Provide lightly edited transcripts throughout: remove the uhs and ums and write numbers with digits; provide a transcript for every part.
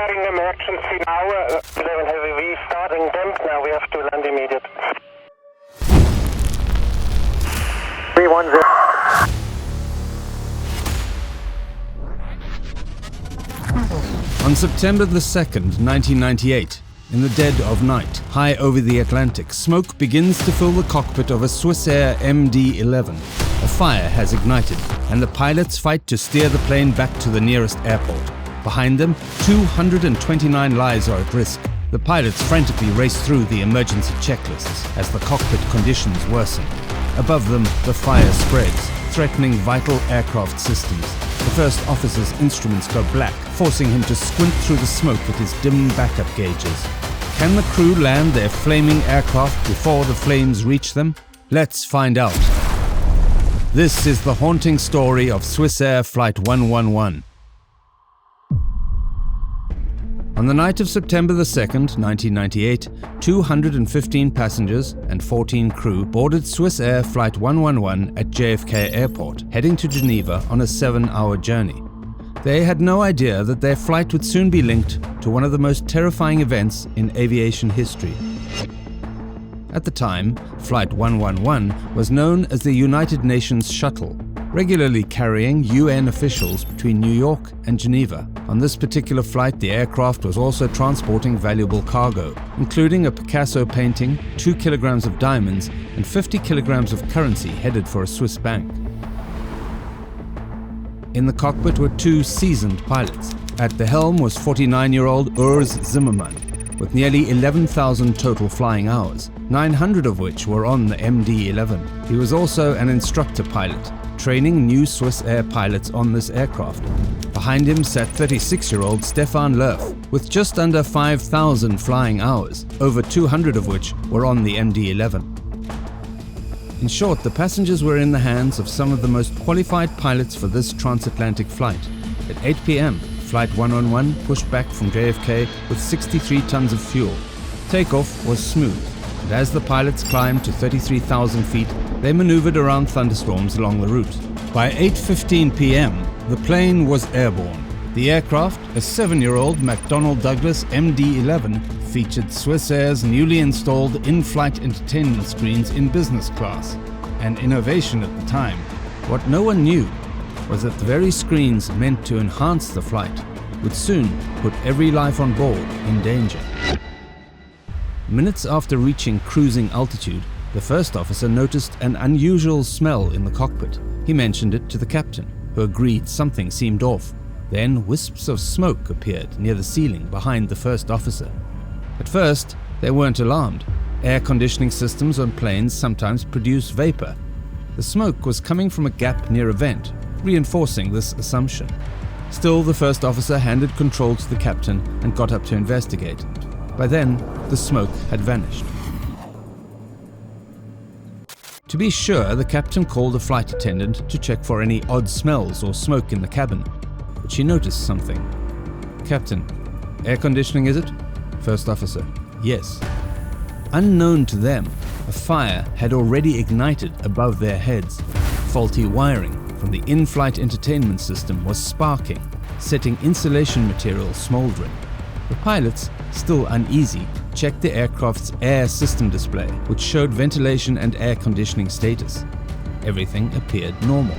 declaring emergency now. 11 Heavy V starting damp. Now we have to land immediate. 310. On September the 2nd, 1998, in the dead of night, high over the Atlantic, smoke begins to fill the cockpit of a Swissair MD-11. A fire has ignited, and the pilots fight to steer the plane back to the nearest airport. Behind them, 229 lives are at risk. The pilots frantically race through the emergency checklists as the cockpit conditions worsen. Above them, the fire spreads, threatening vital aircraft systems. The first officer's instruments go black, forcing him to squint through the smoke at his dim backup gauges. Can the crew land their flaming aircraft before the flames reach them? Let's find out. This is the haunting story of Swissair Flight 111. On the night of September the 2nd, 1998, 215 passengers and 14 crew boarded Swissair Flight 111 at JFK Airport, heading to Geneva on a 7-hour journey. They had no idea that their flight would soon be linked to one of the most terrifying events in aviation history. At the time, Flight 111 was known as the United Nations Shuttle, regularly carrying UN officials between New York and Geneva. On this particular flight, the aircraft was also transporting valuable cargo, including a Picasso painting, 2 kilograms of diamonds, and 50 kilograms of currency headed for a Swiss bank. In the cockpit were 2 seasoned pilots. At the helm was 49-year-old Urs Zimmermann, with nearly 11,000 total flying hours, 900 of which were on the MD-11. He was also an instructor pilot, training new Swissair pilots on this aircraft. Behind him sat 36-year-old Stefan Lerf, with just under 5,000 flying hours, over 200 of which were on the MD-11. In short, the passengers were in the hands of some of the most qualified pilots for this transatlantic flight. At 8 p.m., Flight 111 pushed back from JFK with 63 tons of fuel. Takeoff was smooth, and as the pilots climbed to 33,000 feet, they maneuvered around thunderstorms along the route. By 8:15 p.m., the plane was airborne. The aircraft, a 7-year-old McDonnell Douglas MD-11, featured Swissair's newly installed in-flight entertainment screens in business class, an innovation at the time. What no one knew was that the very screens meant to enhance the flight would soon put every life on board in danger. Minutes after reaching cruising altitude, the first officer noticed an unusual smell in the cockpit. He mentioned it to the captain, who agreed something seemed off. Then wisps of smoke appeared near the ceiling behind the first officer. At first, they weren't alarmed. Air conditioning systems on planes sometimes produce vapor. The smoke was coming from a gap near a vent, reinforcing this assumption. Still, the first officer handed control to the captain and got up to investigate. By then, the smoke had vanished. To be sure, the captain called a flight attendant to check for any odd smells or smoke in the cabin, but she noticed something. "Captain, air conditioning, is it?" First officer: "Yes." Unknown to them, a fire had already ignited above their heads. Faulty wiring from the in-flight entertainment system was sparking, setting insulation material smoldering. The pilots, still uneasy, checked the aircraft's air system display, which showed ventilation and air conditioning status. Everything appeared normal.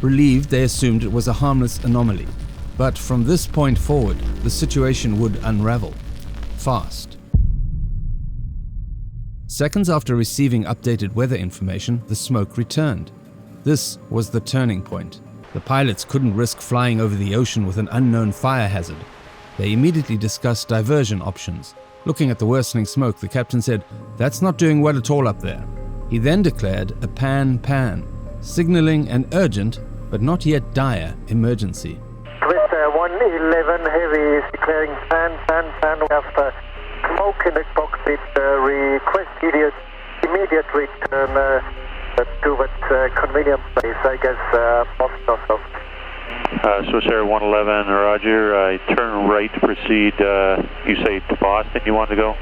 Relieved, they assumed it was a harmless anomaly. But from this point forward, the situation would unravel. Fast. Seconds after receiving updated weather information, the smoke returned. This was the turning point. The pilots couldn't risk flying over the ocean with an unknown fire hazard. They immediately discussed diversion options. Looking at the worsening smoke, the captain said, "That's not doing well at all up there." He then declared a pan, signaling an urgent, but not yet dire, emergency. Swissair 111 Heavy is declaring pan. We have smoke in the cockpit. Request immediate return towards convenient place, I guess, off. Swissair 111, roger. Turn right, proceed. You say to Boston you want to go?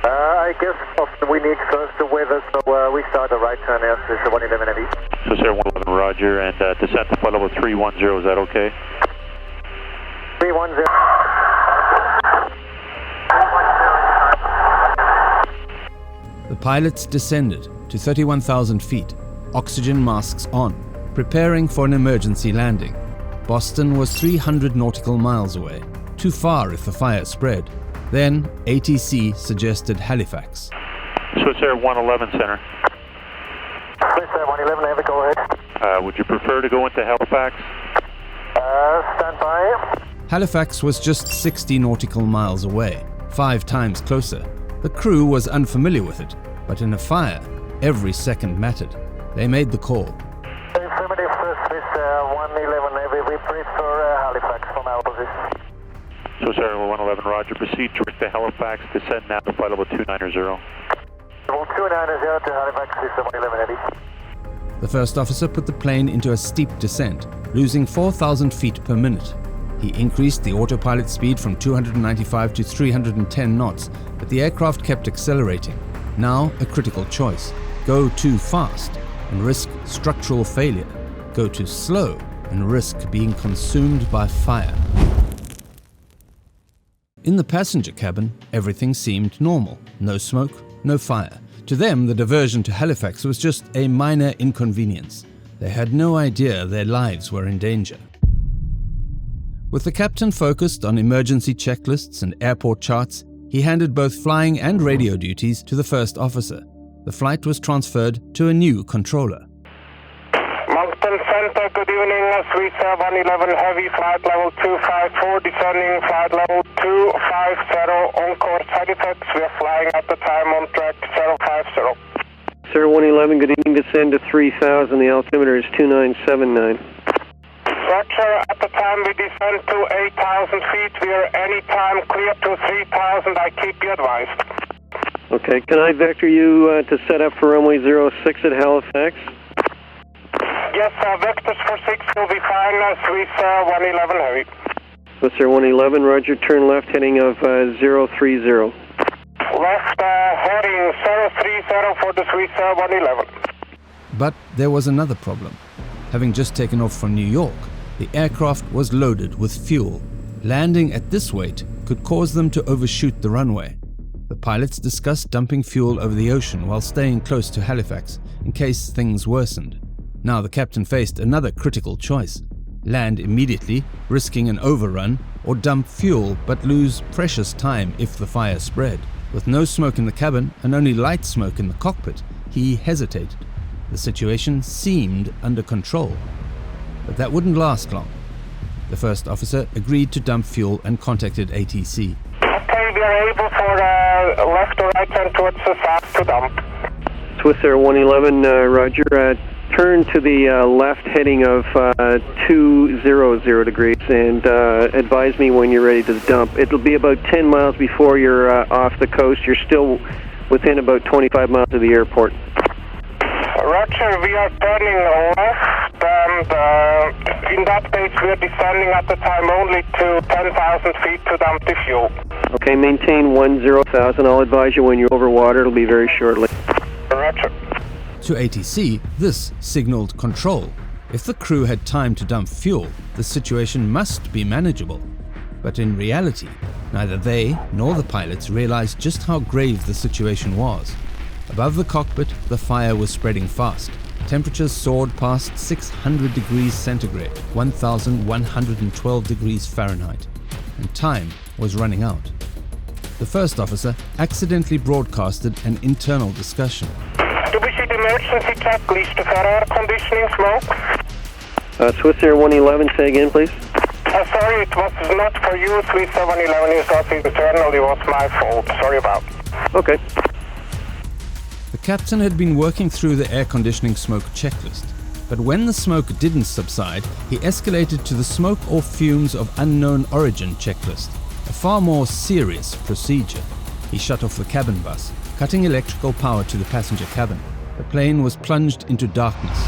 I guess Boston we need first the weather, so we start a right turn now, Swissair 111 Heavy. Swissair 111, roger. And descent to flight level 310, is that okay? 310. The pilots descended to 31,000 feet, oxygen masks on, preparing for an emergency landing. Boston was 300 nautical miles away, too far if the fire spread. Then ATC suggested Halifax. Swissair 111 Center. Swissair 111, have a go ahead. Would you prefer to go into Halifax? Stand by. Halifax was just 60 nautical miles away, 5 times closer. The crew was unfamiliar with it, but in a fire, every second mattered. They made the call. Affirmative, Swissair 111 Heavy. We prefer Halifax from our position. Swissair 111, roger. Proceed direct to Halifax. Descend now to flight level 290. Level 290 to Halifax, Swissair 111 Heavy. The first officer put the plane into a steep descent, losing 4,000 feet per minute. He increased the autopilot speed from 295 to 310 knots, but the aircraft kept accelerating. Now a critical choice: go too fast and risk structural failure. Go too slow and risk being consumed by fire. In the passenger cabin, everything seemed normal. No smoke, no fire. To them, the diversion to Halifax was just a minor inconvenience. They had no idea their lives were in danger. With the captain focused on emergency checklists and airport charts, he handed both flying and radio duties to the first officer. The flight was transferred to a new controller. Mountain Center, good evening. Swissair 111 Heavy, flight level 254, descending flight level 250, on course Halifax. We are flying at the time on track 050. Sir 111, good evening. Descend to 3,000. The altimeter is 2979. Roger, at the time we descend to 8,000 feet. We are anytime clear to 3,000. I keep you advised. Okay, can I vector you to set up for runway 06 at Halifax? Yes, vectors for 6 will be fine. Swissair 111 Heavy. Swissair 111, roger, turn left heading of 030. Left heading 030 for the Swissair 111. But there was another problem. Having just taken off from New York, the aircraft was loaded with fuel. Landing at this weight could cause them to overshoot the runway. The pilots discussed dumping fuel over the ocean while staying close to Halifax in case things worsened. Now the captain faced another critical choice: land immediately, risking an overrun, or dump fuel but lose precious time if the fire spread. With no smoke in the cabin and only light smoke in the cockpit, he hesitated. The situation seemed under control, but that wouldn't last long. The first officer agreed to dump fuel and contacted ATC. Okay, we are able for left or right turn towards the south to dump. Swissair 111, roger. Turn to the left heading of 200 degrees and advise me when you're ready to dump. It'll be about 10 miles before you're off the coast. You're still within about 25 miles of the airport. Roger, we are turning left, and in that case we are descending at the time only to 10,000 feet to dump the fuel. Okay, maintain 10,000. I'll advise you when you're over water. It'll be very shortly. Roger. To ATC, this signaled control. If the crew had time to dump fuel, the situation must be manageable. But in reality, neither they nor the pilots realized just how grave the situation was. Above the cockpit, the fire was spreading fast. Temperatures soared past 600 degrees centigrade, 1,112 degrees Fahrenheit, and time was running out. The first officer accidentally broadcasted an internal discussion. Do we see the emergency checklist for air conditioning smoke? Swissair 111, say again, please. Sorry, it was not for you, Swissair 111. It was internal. It was my fault. Sorry about. Okay. The captain had been working through the air conditioning smoke checklist, but when the smoke didn't subside, he escalated to the smoke or fumes of unknown origin checklist, a far more serious procedure. He shut off the cabin bus, cutting electrical power to the passenger cabin. The plane was plunged into darkness.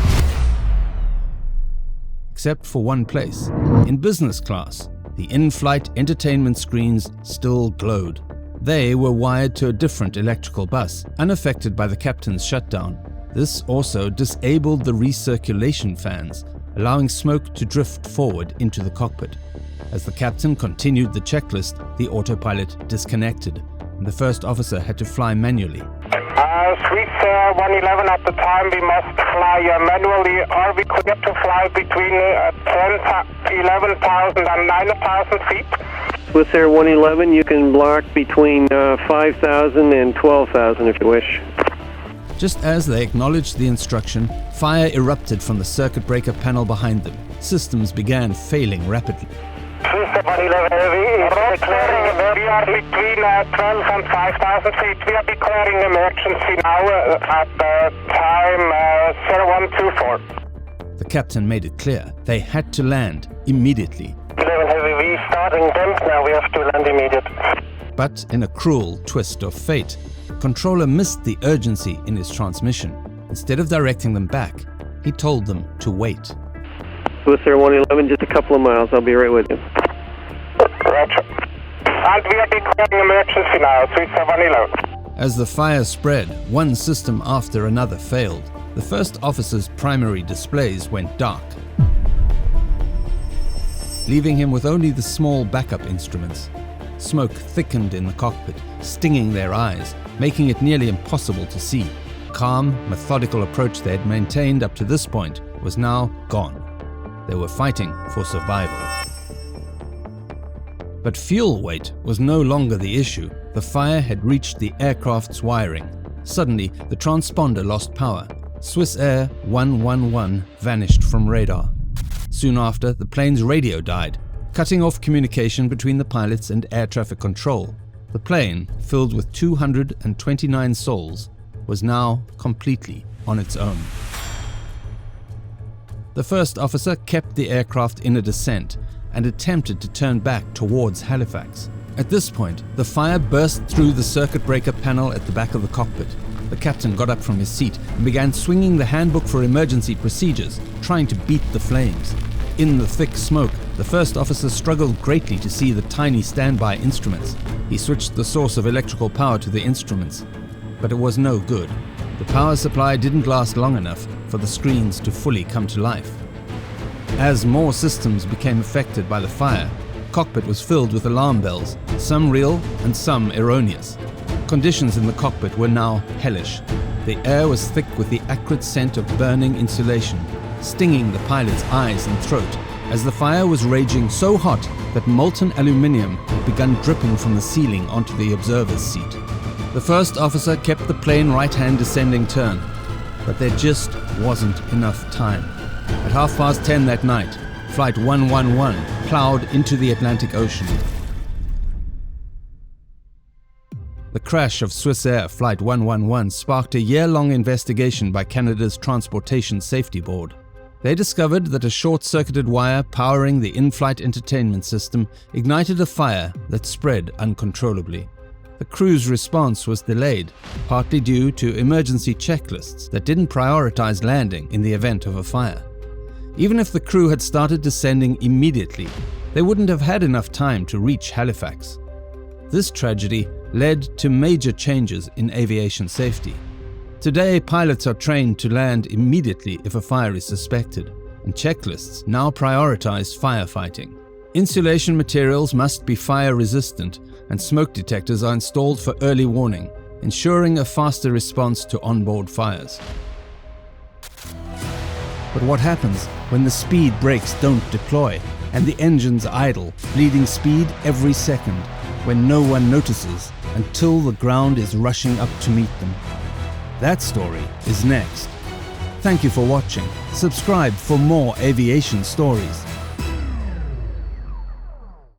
Except for one place. In business class, the in-flight entertainment screens still glowed. They were wired to a different electrical bus, unaffected by the captain's shutdown. This also disabled the recirculation fans, allowing smoke to drift forward into the cockpit. As the captain continued the checklist, the autopilot disconnected, and the first officer had to fly manually. Swissair 111 at the time, we must fly manually. Are we clear to fly between 11,000 and 9,000 feet? Swissair 111, you can block between 5,000 and 12,000 if you wish. Just as they acknowledged the instruction, fire erupted from the circuit breaker panel behind them. Systems began failing rapidly. Swissair 111 Heavy is declaring we are between 12 and 5,000 feet. We are declaring emergency now at time 0124. The captain made it clear they had to land immediately. 11 Heavy, we starting dump now. We have to land immediately. But in a cruel twist of fate, the controller missed the urgency in his transmission. Instead of directing them back, he told them to wait. Swissair 111, just a couple of miles. I'll be right with you. Roger. And we are declaring emergency now, Swissair 111. As the fire spread, one system after another failed. The first officer's primary displays went dark, leaving him with only the small backup instruments. Smoke thickened in the cockpit, stinging their eyes, making it nearly impossible to see. The calm, methodical approach they had maintained up to this point was now gone. They were fighting for survival. But fuel weight was no longer the issue. The fire had reached the aircraft's wiring. Suddenly, the transponder lost power. Swissair 111 vanished from radar. Soon after, the plane's radio died, cutting off communication between the pilots and air traffic control. The plane, filled with 229 souls, was now completely on its own. The first officer kept the aircraft in a descent and attempted to turn back towards Halifax. At this point, the fire burst through the circuit breaker panel at the back of the cockpit. The captain got up from his seat and began swinging the handbook for emergency procedures, trying to beat the flames. In the thick smoke, the first officer struggled greatly to see the tiny standby instruments. He switched the source of electrical power to the instruments, but it was no good. The power supply didn't last long enough for the screens to fully come to life. As more systems became affected by the fire, the cockpit was filled with alarm bells, some real and some erroneous. Conditions in the cockpit were now hellish. The air was thick with the acrid scent of burning insulation, stinging the pilot's eyes and throat, as the fire was raging so hot that molten aluminium had begun dripping from the ceiling onto the observer's seat. The first officer kept the plane right-hand descending turn, but there just wasn't enough time. At 10:30 that night, Flight 111 plowed into the Atlantic Ocean. The crash of Swissair Flight 111 sparked a year-long investigation by Canada's Transportation Safety Board. They discovered that a short-circuited wire powering the in-flight entertainment system ignited a fire that spread uncontrollably. The crew's response was delayed, partly due to emergency checklists that didn't prioritize landing in the event of a fire. Even if the crew had started descending immediately, they wouldn't have had enough time to reach Halifax. This tragedy led to major changes in aviation safety. Today, pilots are trained to land immediately if a fire is suspected, and checklists now prioritize firefighting. Insulation materials must be fire-resistant, and smoke detectors are installed for early warning, ensuring a faster response to onboard fires. But what happens when the speed brakes don't deploy and the engines idle, bleeding speed every second, when no one notices until the ground is rushing up to meet them? That story is next. Thank you for watching. Subscribe for more aviation stories.